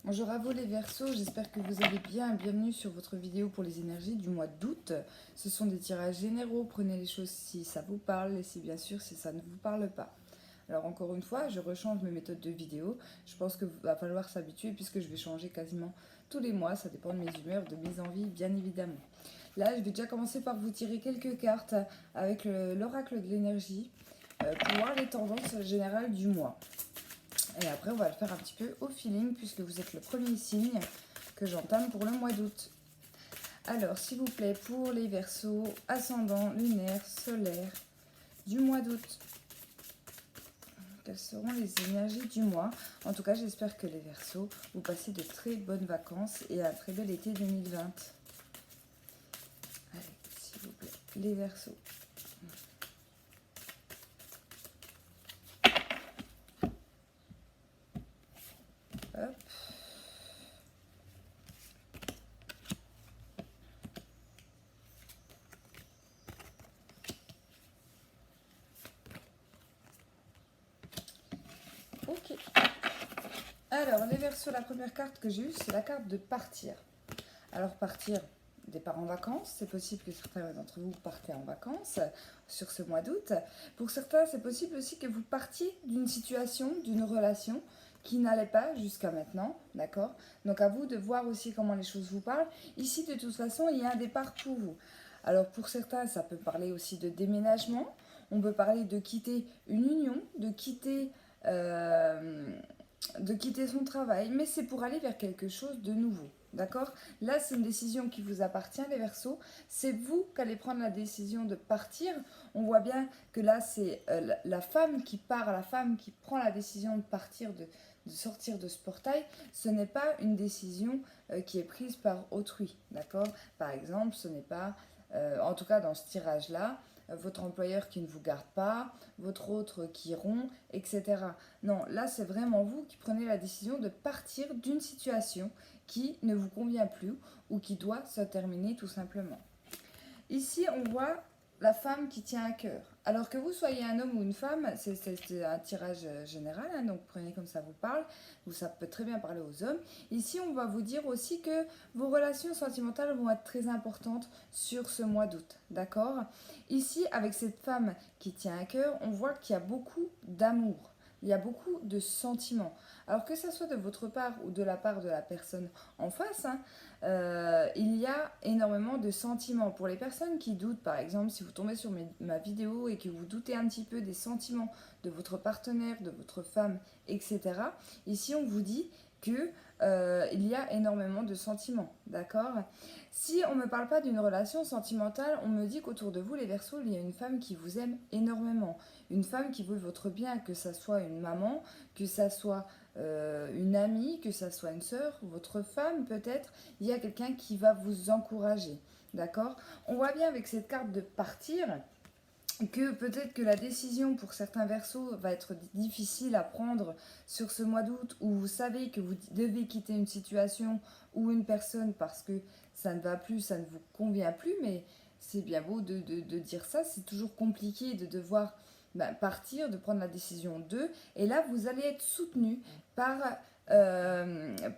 Bonjour à vous les Verseaux, j'espère que vous allez bien. Bienvenue sur votre vidéo pour les énergies du mois d'août. Ce sont des tirages généraux, prenez les choses si ça vous parle et si bien sûr si ça ne vous parle pas. Alors encore une fois, je rechange mes méthodes de vidéo. Je pense qu'il va falloir s'habituer puisque je vais changer quasiment tous les mois. Ça dépend de mes humeurs, de mes envies bien évidemment. Là, je vais déjà commencer par vous tirer quelques cartes avec l'oracle de l'énergie pour voir les tendances générales du mois. Et après, on va le faire un petit peu au feeling, puisque vous êtes le premier signe que j'entame pour le mois d'août. Alors, s'il vous plaît, pour les Verseaux, ascendant, lunaire, solaire, du mois d'août, quelles seront les énergies du mois? En tout cas, j'espère que les Verseaux, vous passez de très bonnes vacances et un très bel été 2020. Allez, s'il vous plaît, les Verseaux. Hop. Ok. Alors, les Verseaux, la première carte que j'ai eue, c'est la carte de partir. Alors, partir, départ en vacances. C'est possible que certains d'entre vous partez en vacances sur ce mois d'août. Pour certains, c'est possible aussi que vous partiez d'une situation, d'une relation qui n'allait pas jusqu'à maintenant, d'accord? Donc, à vous de voir aussi comment les choses vous parlent. Ici, de toute façon, il y a un départ pour vous. Alors, pour certains, ça peut parler aussi de déménagement. On peut parler de quitter une union, de quitter son travail, mais c'est pour aller vers quelque chose de nouveau. D'accord? Là, c'est une décision qui vous appartient, les Verseaux. C'est vous qui allez prendre la décision de partir. On voit bien que là, c'est la femme qui part, la femme qui prend la décision de partir, de sortir de ce portail. Ce n'est pas une décision qui est prise par autrui. D'accord? Par exemple, ce n'est pas, en tout cas dans ce tirage-là, votre employeur qui ne vous garde pas, votre autre qui rompt, etc. Non, là, c'est vraiment vous qui prenez la décision de partir d'une situation qui ne vous convient plus ou qui doit se terminer tout simplement. Ici, on voit la femme qui tient à cœur. Alors que vous soyez un homme ou une femme, c'est un tirage général, hein, donc prenez comme ça vous parle, ou ça peut très bien parler aux hommes. Ici, on va vous dire aussi que vos relations sentimentales vont être très importantes sur ce mois d'août, d'accord? Ici, avec cette femme qui tient à cœur, on voit qu'il y a beaucoup d'amour. Il y a beaucoup de sentiments. Alors que ce soit de votre part ou de la part de la personne en face, hein, il y a énormément de sentiments. Pour les personnes qui doutent, par exemple, si vous tombez sur ma vidéo et que vous doutez un petit peu des sentiments de votre partenaire, de votre femme, etc., ici on vous dit que il y a énormément de sentiments, d'accord? Si on ne me parle pas d'une relation sentimentale, on me dit qu'autour de vous, les Verseaux, il y a une femme qui vous aime énormément, une femme qui veut votre bien, que ça soit une maman, que ça soit une amie, que ça soit une sœur, votre femme peut-être, il y a quelqu'un qui va vous encourager, d'accord? On voit bien avec cette carte de partir que peut-être que la décision pour certains Verseaux va être difficile à prendre sur ce mois d'août où vous savez que vous devez quitter une situation ou une personne parce que ça ne va plus, ça ne vous convient plus, mais c'est bien beau de dire ça, c'est toujours compliqué de devoir partir, de prendre la décision d'eux, et là vous allez être soutenu par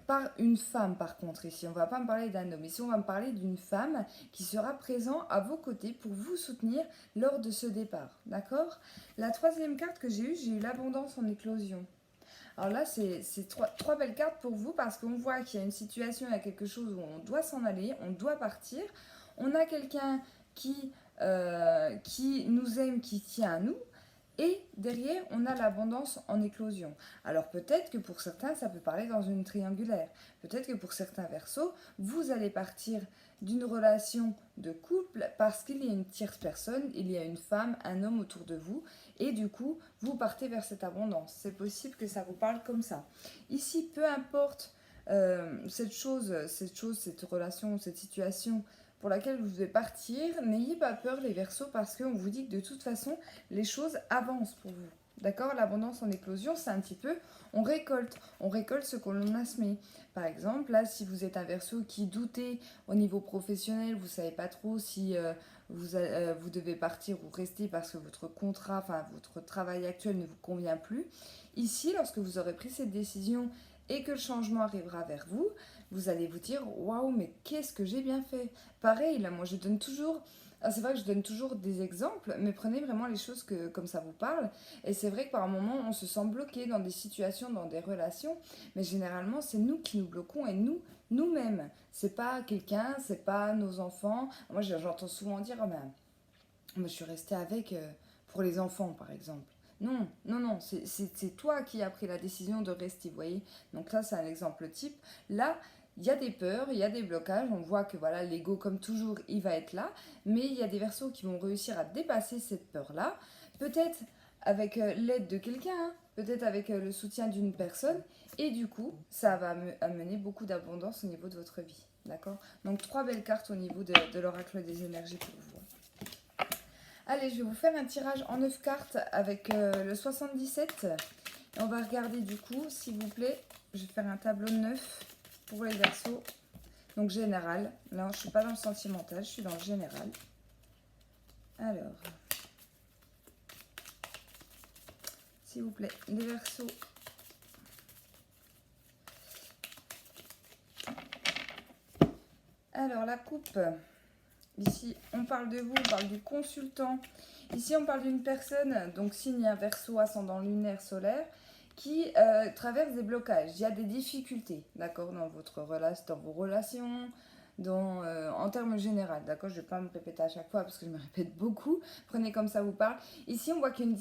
par une femme. Par contre, ici on va pas me parler d'un homme, ici on va me parler d'une femme qui sera présente à vos côtés pour vous soutenir lors de ce départ, d'accord? La troisième carte que j'ai eu l'abondance en éclosion. Alors là, c'est trois belles cartes pour vous parce qu'on voit qu'il y a une situation, il y a quelque chose où on doit s'en aller, on doit partir. On a quelqu'un qui nous aime, qui tient à nous. Et derrière, on a l'abondance en éclosion. Alors peut-être que pour certains, ça peut parler dans une triangulaire. Peut-être que pour certains Verseaux, vous allez partir d'une relation de couple parce qu'il y a une tierce personne, il y a une femme, un homme autour de vous, et du coup, vous partez vers cette abondance. C'est possible que ça vous parle comme ça. Ici, peu importe cette relation, cette situation pour laquelle vous devez partir, n'ayez pas peur les Verseaux parce qu'on vous dit que de toute façon, les choses avancent pour vous. D'accord? L'abondance en éclosion, c'est un petit peu, on récolte ce que l'on a semé. Par exemple, là, si vous êtes un Verseau qui doutait au niveau professionnel, vous ne savez pas trop si vous devez partir ou rester parce que votre contrat, enfin votre travail actuel ne vous convient plus. Ici, lorsque vous aurez pris cette décision et que le changement arrivera vers vous, vous allez vous dire waouh, mais qu'est-ce que j'ai bien fait. Pareil, là, moi je donne toujours. C'est vrai que je donne toujours des exemples, mais prenez vraiment les choses comme ça vous parle. Et c'est vrai que par moments, on se sent bloqué dans des situations, dans des relations, mais généralement, c'est nous qui nous bloquons et nous-mêmes. C'est pas quelqu'un, c'est pas nos enfants. Moi, j'entends souvent dire, oh, ben, moi, je suis restée avec pour les enfants, par exemple. Non, non, non, c'est toi qui as pris la décision de rester, vous voyez. Donc là, c'est un exemple type. Là, il y a des peurs, il y a des blocages. On voit que voilà, l'ego, comme toujours, il va être là. Mais il y a des versos qui vont réussir à dépasser cette peur-là. Peut-être avec l'aide de quelqu'un, hein, peut-être avec le soutien d'une personne. Et du coup, ça va amener beaucoup d'abondance au niveau de votre vie. D'accord. Donc, 3 belles cartes au niveau de l'oracle des énergies pour vous. Allez, je vais vous faire un tirage en 9 cartes avec le 77. Et on va regarder du coup, s'il vous plaît, je vais faire un tableau de 9 pour les versos. Donc général. Là, je ne suis pas dans le sentimental, je suis dans le général. Alors, s'il vous plaît, les versos. Alors, la coupe. Ici, on parle de vous, on parle du consultant. Ici, on parle d'une personne, donc signe Verseau, ascendant lunaire, solaire, qui traverse des blocages. Il y a des difficultés, d'accord, dans vos relations, en termes généraux, d'accord. Je ne vais pas me répéter à chaque fois parce que je me répète beaucoup. Prenez comme ça vous parle. Ici, on voit qu'il y a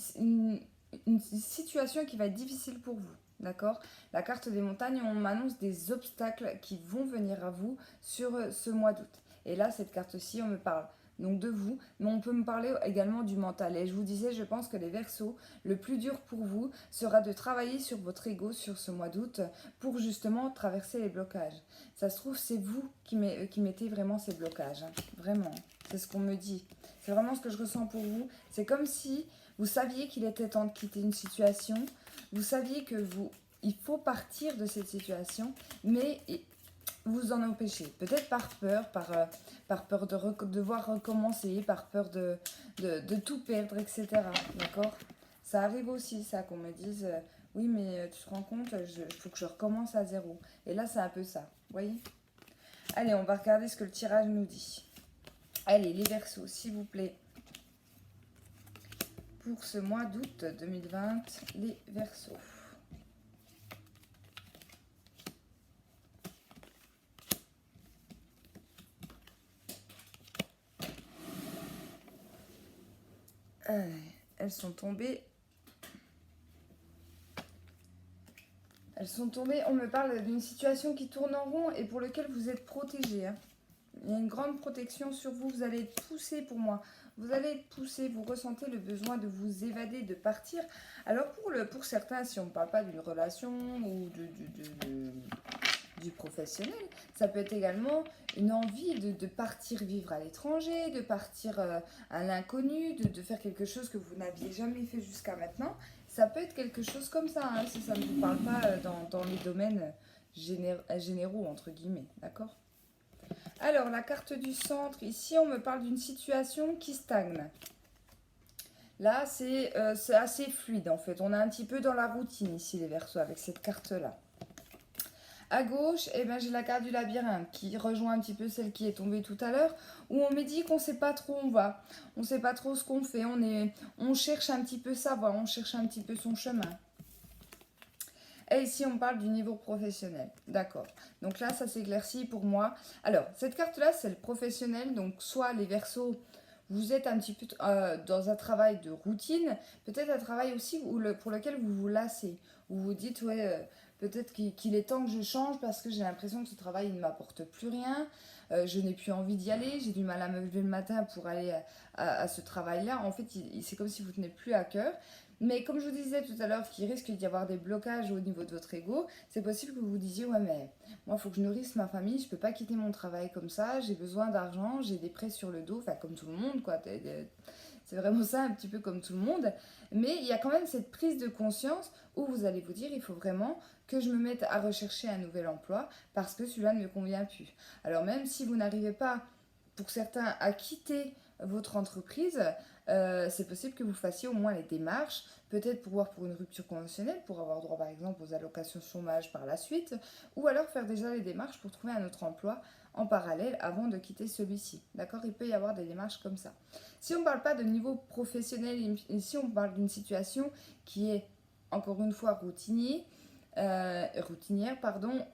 une situation qui va être difficile pour vous. D'accord. La carte des montagnes, on m'annonce des obstacles qui vont venir à vous sur ce mois d'août. Et là, cette carte-ci, on me parle donc de vous, mais on peut me parler également du mental. Et je vous disais, je pense que les Verseaux, le plus dur pour vous sera de travailler sur votre ego sur ce mois d'août pour justement traverser les blocages. Ça se trouve, c'est vous qui mettez vraiment ces blocages. Hein. Vraiment, c'est ce qu'on me dit. C'est vraiment ce que je ressens pour vous. C'est comme si vous saviez qu'il était temps de quitter une situation. Vous saviez que il faut partir de cette situation, mais vous en empêchez. Peut-être par peur de devoir recommencer, par peur de tout perdre, etc. D'accord. Ça arrive aussi, ça, qu'on me dise oui, mais tu te rends compte, il faut que je recommence à zéro. Et là, c'est un peu ça. Vous voyez. Allez, on va regarder ce que le tirage nous dit. Allez, les Verseaux, s'il vous plaît. Pour ce mois d'août 2020, les Verseaux. Elles sont tombées. Elles sont tombées. On me parle d'une situation qui tourne en rond et pour laquelle vous êtes protégé. Hein. Il y a une grande protection sur vous. Vous allez être poussé pour moi. Vous allez être poussé. Vous ressentez le besoin de vous évader, de partir. Alors pour certains, si on ne parle pas d'une relation ou du professionnel, ça peut être également une envie de partir vivre à l'étranger, de partir à l'inconnu, de faire quelque chose que vous n'aviez jamais fait jusqu'à maintenant. Ça peut être quelque chose comme ça, hein, si ça ne vous parle pas dans les domaines généraux, entre guillemets, d'accord. Alors, la carte du centre, ici, on me parle d'une situation qui stagne. Là, c'est assez fluide, en fait. On est un petit peu dans la routine, ici, les Verseaux, avec cette carte-là. À gauche, eh ben, j'ai la carte du labyrinthe qui rejoint un petit peu celle qui est tombée tout à l'heure, où on me dit qu'on ne sait pas trop où on va, on ne sait pas trop ce qu'on fait, on cherche un petit peu sa voie, on cherche un petit peu son chemin. Et ici, on parle du niveau professionnel. D'accord. Donc là, ça s'éclaircit pour moi. Alors, cette carte-là, c'est le professionnel. Donc, soit les Verseaux, vous êtes un petit peu dans un travail de routine, peut-être un travail aussi pour lequel vous vous lassez. Vous vous dites, ouais, peut-être qu'il est temps que je change parce que j'ai l'impression que ce travail ne m'apporte plus rien. Je n'ai plus envie d'y aller. J'ai du mal à me lever le matin pour aller à ce travail-là. En fait, c'est comme si vous ne tenez plus à cœur. Mais comme je vous disais tout à l'heure qu'il risque d'y avoir des blocages au niveau de votre ego, c'est possible que vous vous disiez ouais mais moi il faut que je nourrisse ma famille, je peux pas quitter mon travail comme ça, j'ai besoin d'argent, j'ai des prêts sur le dos, enfin comme tout le monde quoi, c'est vraiment ça un petit peu comme tout le monde. Mais il y a quand même cette prise de conscience où vous allez vous dire il faut vraiment que je me mette à rechercher un nouvel emploi parce que celui-là ne me convient plus. Alors même si vous n'arrivez pas pour certains à quitter votre entreprise, c'est possible que vous fassiez au moins les démarches, peut-être pour voir pour une rupture conventionnelle, pour avoir droit par exemple aux allocations chômage par la suite, ou alors faire déjà les démarches pour trouver un autre emploi en parallèle avant de quitter celui-ci. D'accord? Il peut y avoir des démarches comme ça. Si on ne parle pas de niveau professionnel, ici on parle d'une situation qui est encore une fois routinière,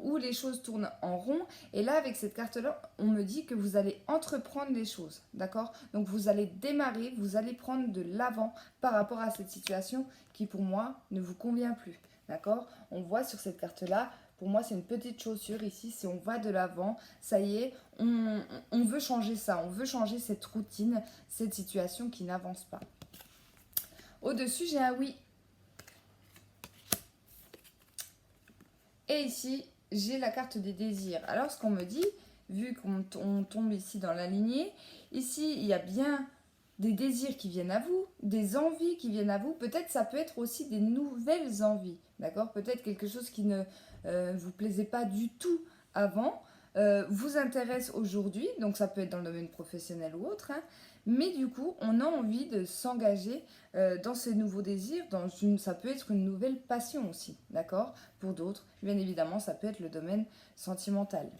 où les choses tournent en rond. Et là, avec cette carte-là, on me dit que vous allez entreprendre les choses, d'accord? Donc, vous allez démarrer, vous allez prendre de l'avant par rapport à cette situation qui, pour moi, ne vous convient plus, d'accord? On voit sur cette carte-là, pour moi, c'est une petite chaussure ici, si on va de l'avant, ça y est, on veut changer ça, on veut changer cette routine, cette situation qui n'avance pas. Au-dessus, j'ai un oui. Et ici, j'ai la carte des désirs. Alors, ce qu'on me dit, vu qu'on tombe ici dans la lignée, ici, il y a bien des désirs qui viennent à vous, des envies qui viennent à vous. Peut-être ça peut être aussi des nouvelles envies, d'accord? Peut-être quelque chose qui ne vous plaisait pas du tout avant, vous intéresse aujourd'hui, donc ça peut être dans le domaine professionnel ou autre, hein, mais du coup, on a envie de s'engager dans ces nouveaux désirs, ça peut être une nouvelle passion aussi, d'accord? Pour d'autres, bien évidemment, ça peut être le domaine sentimental.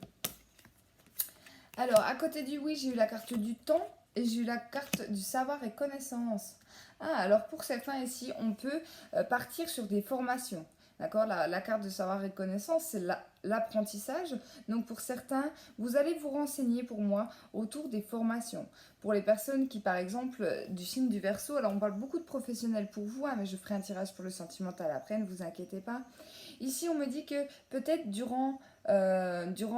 Alors, à côté du oui, j'ai eu la carte du temps et j'ai eu la carte du savoir et connaissance. Ah, alors pour certains ici, on peut partir sur des formations. D'accord, la carte de savoir et connaissance, c'est l'apprentissage. Donc pour certains, vous allez vous renseigner pour moi autour des formations. Pour les personnes qui, par exemple, du signe du Verseau, alors on parle beaucoup de professionnels pour vous, hein, mais je ferai un tirage pour le sentimental après, ne vous inquiétez pas. Ici, on me dit que peut-être durant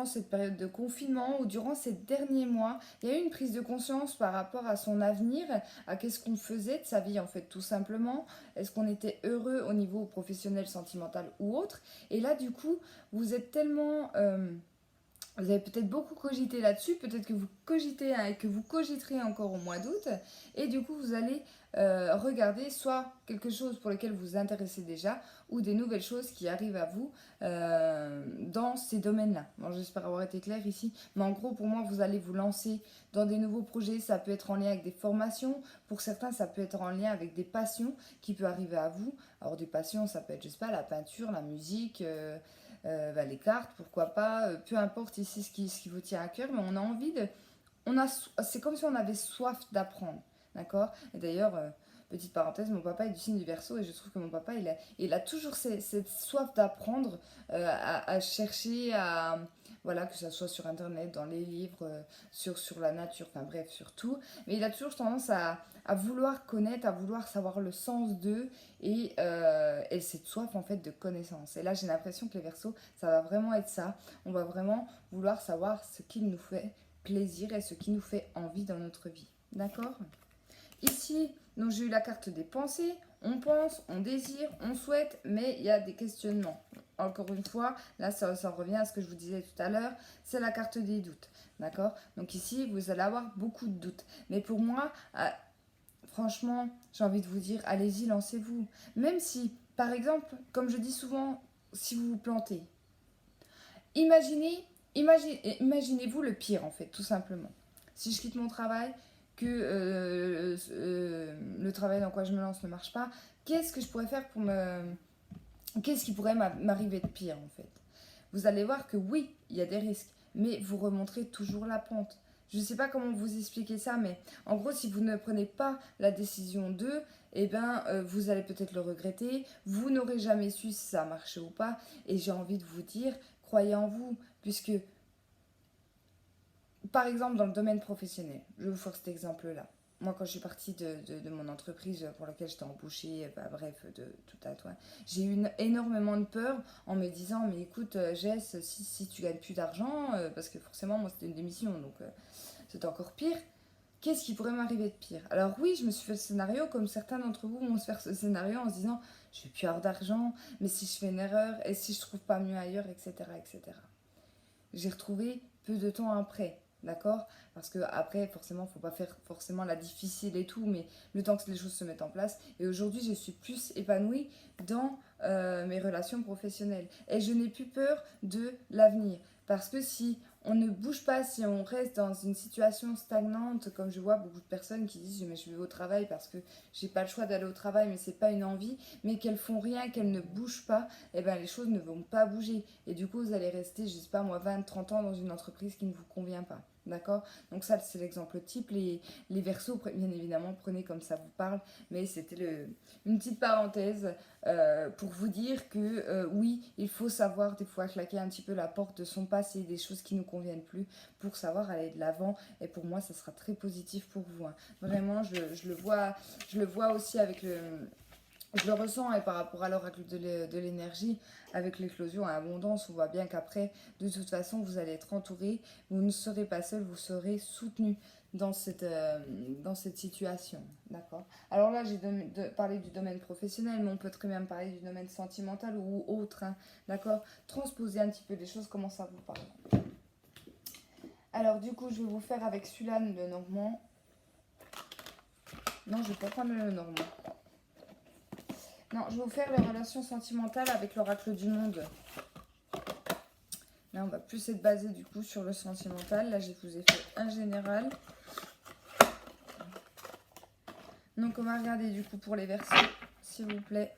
cette période de confinement ou durant ces derniers mois, il y a eu une prise de conscience par rapport à son avenir, à qu'est-ce qu'on faisait de sa vie en fait tout simplement. Est-ce qu'on était heureux au niveau professionnel, sentimental ou autre? Et là du coup, vous êtes tellement... vous avez peut-être beaucoup cogité là-dessus, peut-être que vous cogitez et que vous cogiterez encore au mois d'août, et du coup vous allez regarder soit quelque chose pour lequel vous vous intéressez déjà, ou des nouvelles choses qui arrivent à vous dans ces domaines-là. Bon, j'espère avoir été claire ici, mais en gros pour moi vous allez vous lancer dans des nouveaux projets, ça peut être en lien avec des formations, pour certains ça peut être en lien avec des passions qui peuvent arriver à vous. Alors des passions ça peut être, je sais pas, la peinture, la musique... les cartes, pourquoi pas, peu importe ici ce qui vous tient à cœur, mais on a envie de... c'est comme si on avait soif d'apprendre, d'accord? Et d'ailleurs, petite parenthèse, mon papa est du signe du Verseau et je trouve que mon papa, il a toujours cette soif d'apprendre, à chercher, voilà, que ce soit sur Internet, dans les livres, sur la nature, enfin bref, sur tout. Mais il a toujours tendance à vouloir connaître, à vouloir savoir le sens d'eux et cette soif en fait de connaissance. Et là, j'ai l'impression que les Verseaux, ça va vraiment être ça. On va vraiment vouloir savoir ce qui nous fait plaisir et ce qui nous fait envie dans notre vie. D'accord? Ici, donc j'ai eu la carte des pensées. On pense, on désire, on souhaite, mais il y a des questionnements. Encore une fois, là ça revient à ce que je vous disais tout à l'heure, c'est la carte des doutes. D'accord? Donc ici, vous allez avoir beaucoup de doutes. Mais pour moi, franchement, j'ai envie de vous dire, allez-y, lancez-vous. Même si, par exemple, comme je dis souvent, si vous vous plantez, imaginez-vous le pire en fait, tout simplement. Si je quitte mon travail, que le travail dans quoi je me lance ne marche pas, qu'est-ce que je pourrais faire pour me... Qu'est-ce qui pourrait m'arriver de pire en fait? Vous allez voir que oui, il y a des risques, mais vous remonterez toujours la pente. Je ne sais pas comment vous expliquer ça, mais en gros, si vous ne prenez pas la décision de, eh ben, vous allez peut-être le regretter. Vous n'aurez jamais su si ça a marché ou pas. Et j'ai envie de vous dire, croyez en vous, puisque, par exemple, dans le domaine professionnel, je vais vous faire cet exemple-là. Moi, quand je suis partie de mon entreprise pour laquelle j'étais embauchée, bref, de tout à toi, j'ai eu énormément de peur en me disant, mais écoute, Jess, si tu gagnes plus d'argent, parce que forcément, moi, c'était une démission, donc c'était encore pire, qu'est-ce qui pourrait m'arriver de pire? Alors oui, je me suis fait le scénario, comme certains d'entre vous vont se faire ce scénario en se disant, je vais plus avoir d'argent, mais si je fais une erreur, et si je trouve pas mieux ailleurs, etc., etc. J'ai retrouvé peu de temps après. D'accord? Parce que après, forcément, il ne faut pas faire forcément la difficile et tout, mais le temps que les choses se mettent en place. Et aujourd'hui, je suis plus épanouie dans mes relations professionnelles. Et je n'ai plus peur de l'avenir. Parce que si on ne bouge pas si on reste dans une situation stagnante, comme je vois beaucoup de personnes qui disent mais je vais au travail parce que j'ai pas le choix d'aller au travail, mais c'est pas une envie, mais qu'elles font rien, qu'elles ne bougent pas, et ben les choses ne vont pas bouger. Et du coup, vous allez rester, je sais pas moi, 20, 30 ans dans une entreprise qui ne vous convient pas. D'accord? Donc ça, c'est l'exemple type. Les Verseaux, bien évidemment, prenez comme ça vous parle. Mais c'était une petite parenthèse pour vous dire que oui, il faut savoir des fois claquer un petit peu la porte de son passé, des choses qui ne nous conviennent plus, pour savoir aller de l'avant. Et pour moi, ça sera très positif pour vous. Hein. Vraiment, je le vois aussi avec le... Je le ressens et par rapport à l'oracle de l'énergie, avec l'éclosion à abondance, on voit bien qu'après, de toute façon, vous allez être entouré, vous ne serez pas seul, vous serez soutenu dans cette situation. D'accord. Alors là, j'ai parlé du domaine professionnel, mais on peut très bien parler du domaine sentimental ou autre. Hein, d'accord. Transposer un petit peu les choses, comment ça vous parle. Alors du coup, je vais vous faire avec Sulane le Normand. Non, je ne vais pas prendre le Normand. Non, je vais vous faire les relations sentimentales avec l'oracle du monde. Là, on va plus être basé du coup sur le sentimental. Là, je vous ai fait un général. Donc, on va regarder du coup pour les Verseaux, s'il vous plaît.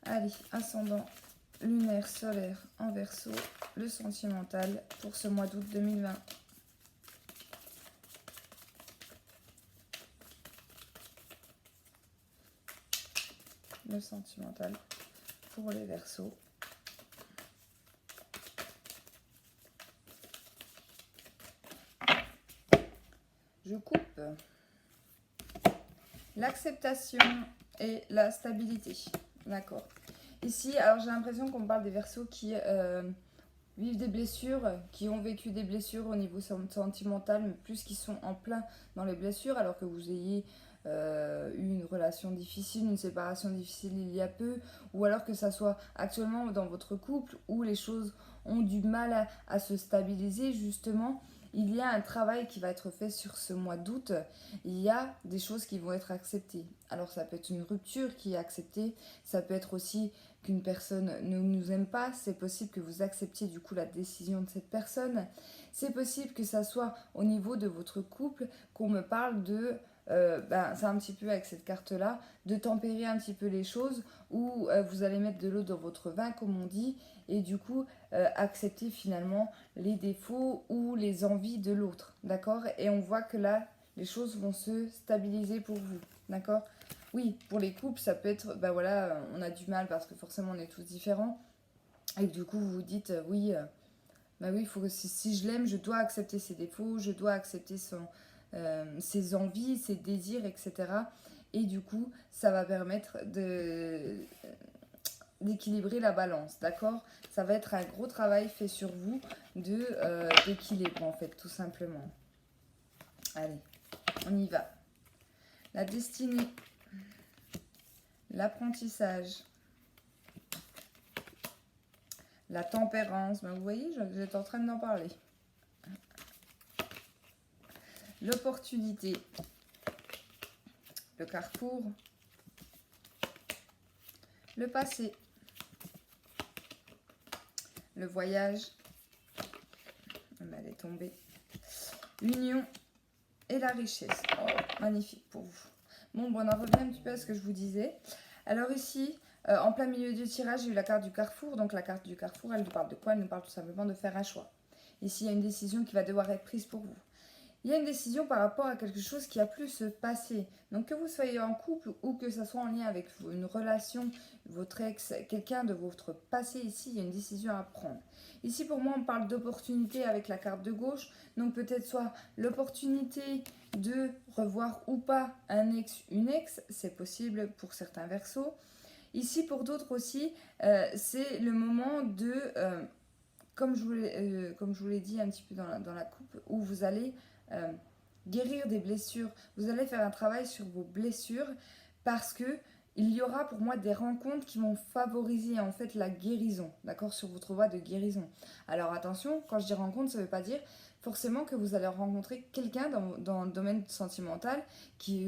Allez, ascendant lunaire, solaire en Verseau, le sentimental pour ce mois d'août 2020. Le sentimental pour les Verseaux. Je coupe l'acceptation et la stabilité. D'accord. Ici, alors j'ai l'impression qu'on parle des Verseaux qui vivent des blessures, qui ont vécu des blessures au niveau sentimental, mais plus qui sont en plein dans les blessures, alors que vous ayez eu une relation difficile, une séparation difficile il y a peu, ou alors que ça soit actuellement dans votre couple où les choses ont du mal à se stabiliser justement. Il y a un travail qui va être fait sur ce mois d'août. Il y a des choses qui vont être acceptées. Alors ça peut être une rupture qui est acceptée. Ça peut être aussi qu'une personne ne nous aime pas. C'est possible que vous acceptiez du coup la décision de cette personne. C'est possible que ça soit au niveau de votre couple qu'on me parle de... c'est un petit peu avec cette carte-là, de tempérer un petit peu les choses où vous allez mettre de l'eau dans votre vin, comme on dit, et du coup accepter finalement les défauts ou les envies de l'autre, d'accord? Et on voit que là, les choses vont se stabiliser pour vous, d'accord? Oui, pour les couples, ça peut être, voilà, on a du mal parce que forcément on est tous différents, et que du coup vous vous dites, oui, il faut que si je l'aime, je dois accepter ses défauts, je dois accepter ses envies, ses désirs, etc. Et du coup, ça va permettre d'équilibrer la balance, d'accord? Ça va être un gros travail fait sur vous d'équilibre, en fait, tout simplement. Allez, on y va. La destinée, l'apprentissage, la tempérance. Vous voyez, j'étais en train d'en parler. L'opportunité, le carrefour, le passé, le voyage, elle est tombée, l'union et la richesse. Oh, magnifique pour vous. Bon, on en revient un petit peu à ce que je vous disais. Alors ici, en plein milieu du tirage, j'ai eu la carte du carrefour. Donc la carte du carrefour, elle nous parle de quoi? Elle nous parle tout simplement de faire un choix. Ici, il y a une décision qui va devoir être prise pour vous. Il y a une décision par rapport à quelque chose qui a pu se passer. Donc que vous soyez en couple ou que ça soit en lien avec une relation, votre ex, quelqu'un de votre passé, ici, il y a une décision à prendre. Ici, pour moi, on parle d'opportunité avec la carte de gauche. Donc peut-être soit l'opportunité de revoir ou pas un ex, une ex, c'est possible pour certains Verseaux. Ici, pour d'autres aussi, c'est le moment de... comme je vous l'ai dit un petit peu dans la coupe, où vous allez guérir des blessures. Vous allez faire un travail sur vos blessures parce que il y aura pour moi des rencontres qui vont favoriser en fait la guérison, d'accord, sur votre voie de guérison. Alors attention, quand je dis rencontre, ça ne veut pas dire forcément que vous allez rencontrer quelqu'un dans le domaine sentimental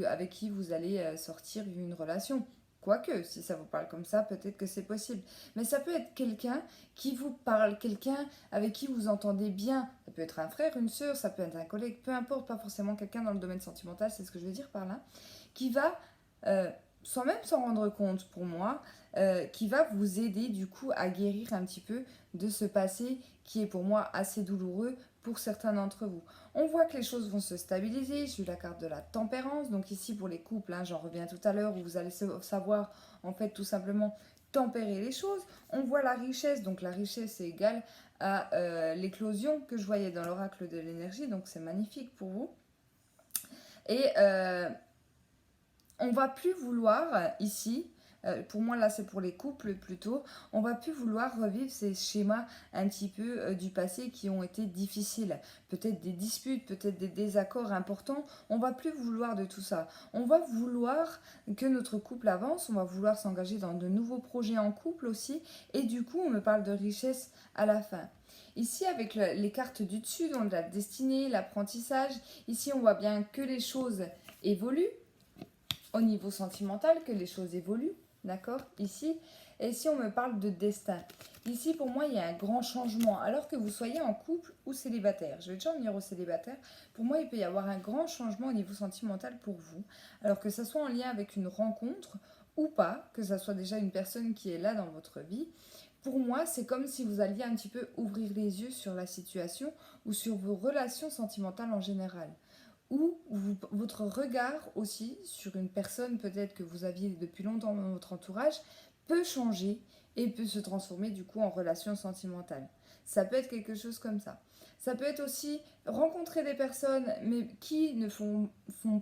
avec qui vous allez sortir une relation. Quoique, si ça vous parle comme ça, peut-être que c'est possible. Mais ça peut être quelqu'un qui vous parle, quelqu'un avec qui vous entendez bien. Ça peut être un frère, une sœur, ça peut être un collègue, peu importe, pas forcément quelqu'un dans le domaine sentimental, c'est ce que je veux dire par là, qui va, sans même s'en rendre compte pour moi, qui va vous aider du coup à guérir un petit peu de ce passé qui est pour moi assez douloureux pour certains d'entre vous. On voit que les choses vont se stabiliser. J'ai eu la carte de la tempérance. Donc ici pour les couples, hein, j'en reviens tout à l'heure, où vous allez savoir en fait tout simplement tempérer les choses. On voit la richesse. Donc la richesse est égale à l'éclosion que je voyais dans l'oracle de l'énergie. Donc c'est magnifique pour vous. Et on va plus vouloir ici, pour moi là c'est pour les couples plutôt, on va plus vouloir revivre ces schémas un petit peu du passé qui ont été difficiles, peut-être des disputes, peut-être des désaccords importants, on va plus vouloir de tout ça. On va vouloir que notre couple avance, on va vouloir s'engager dans de nouveaux projets en couple aussi, et du coup on me parle de richesse à la fin. Ici, avec les cartes du dessus, donc la destinée, l'apprentissage, ici on voit bien que les choses évoluent, au niveau sentimental, que les choses évoluent, d'accord, ici. Et si on me parle de destin, ici pour moi il y a un grand changement, alors que vous soyez en couple ou célibataire. Je vais déjà en venir au célibataire. Pour moi il peut y avoir un grand changement au niveau sentimental pour vous, alors que ça soit en lien avec une rencontre ou pas, que ça soit déjà une personne qui est là dans votre vie. Pour moi, c'est comme si vous alliez un petit peu ouvrir les yeux sur la situation ou sur vos relations sentimentales en général. Ou votre regard aussi sur une personne peut-être que vous aviez depuis longtemps dans votre entourage peut changer et peut se transformer du coup en relation sentimentale. Ça peut être quelque chose comme ça. Ça peut être aussi rencontrer des personnes mais qui ne font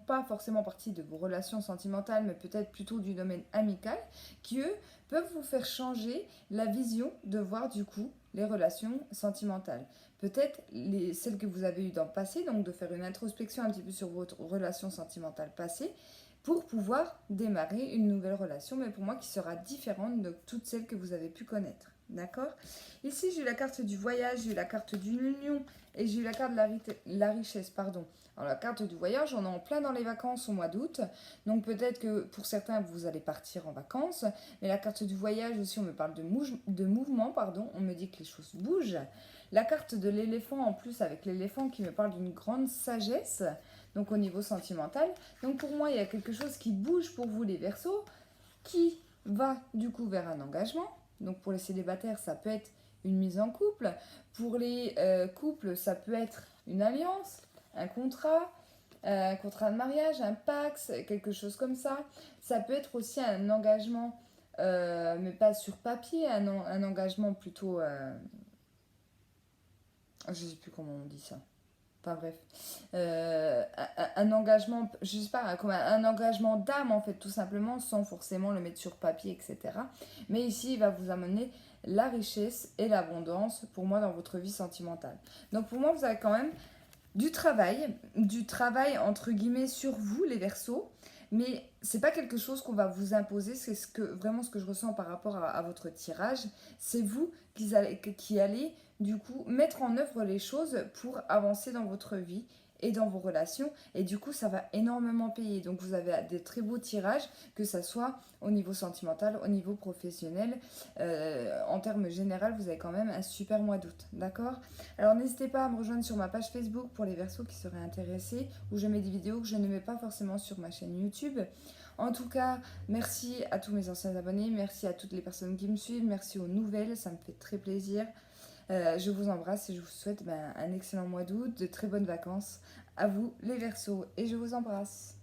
pas forcément partie de vos relations sentimentales, mais peut-être plutôt du domaine amical, qui eux peuvent vous faire changer la vision de voir du coup les relations sentimentales. Peut-être celles que vous avez eues dans le passé, donc de faire une introspection un petit peu sur votre relation sentimentale passée, pour pouvoir démarrer une nouvelle relation, mais pour moi qui sera différente de toutes celles que vous avez pu connaître. D'accord? Ici, j'ai eu la carte du voyage, j'ai eu la carte d'une union et j'ai eu la carte de la richesse, pardon. Alors, la carte du voyage, on est en plein dans les vacances au mois d'août. Donc, peut-être que pour certains, vous allez partir en vacances. Mais la carte du voyage aussi, on me parle de mouvement, pardon. On me dit que les choses bougent. La carte de l'éléphant, en plus, avec l'éléphant qui me parle d'une grande sagesse, donc au niveau sentimental. Donc, pour moi, il y a quelque chose qui bouge pour vous, les Verseaux, qui va du coup vers un engagement. Donc pour les célibataires, ça peut être une mise en couple. Pour les couples, ça peut être une alliance, un contrat de mariage, un pax, quelque chose comme ça. Ça peut être aussi un engagement, mais pas sur papier, un engagement plutôt... je ne sais plus comment on dit ça. Enfin bref, un engagement, je sais pas, comme un engagement d'âme en fait, tout simplement, sans forcément le mettre sur papier, etc. Mais ici, il va vous amener la richesse et l'abondance pour moi dans votre vie sentimentale. Donc pour moi, vous avez quand même du travail entre guillemets sur vous, les Verseaux. Mais c'est pas quelque chose qu'on va vous imposer, c'est vraiment ce que je ressens par rapport à votre tirage. C'est vous qui allez du coup mettre en œuvre les choses pour avancer dans votre vie et dans vos relations. Et du coup, ça va énormément payer. Donc vous avez des très beaux tirages, que ça soit au niveau sentimental, au niveau professionnel. En termes généraux, vous avez quand même un super mois d'août. D'accord? Alors n'hésitez pas à me rejoindre sur ma page Facebook pour les Verseaux qui seraient intéressés, où je mets des vidéos que je ne mets pas forcément sur ma chaîne YouTube. En tout cas, merci à tous mes anciens abonnés, merci à toutes les personnes qui me suivent, merci aux nouvelles, ça me fait très plaisir. Je vous embrasse et je vous souhaite un excellent mois d'août, de très bonnes vacances à vous les Verseaux, et je vous embrasse.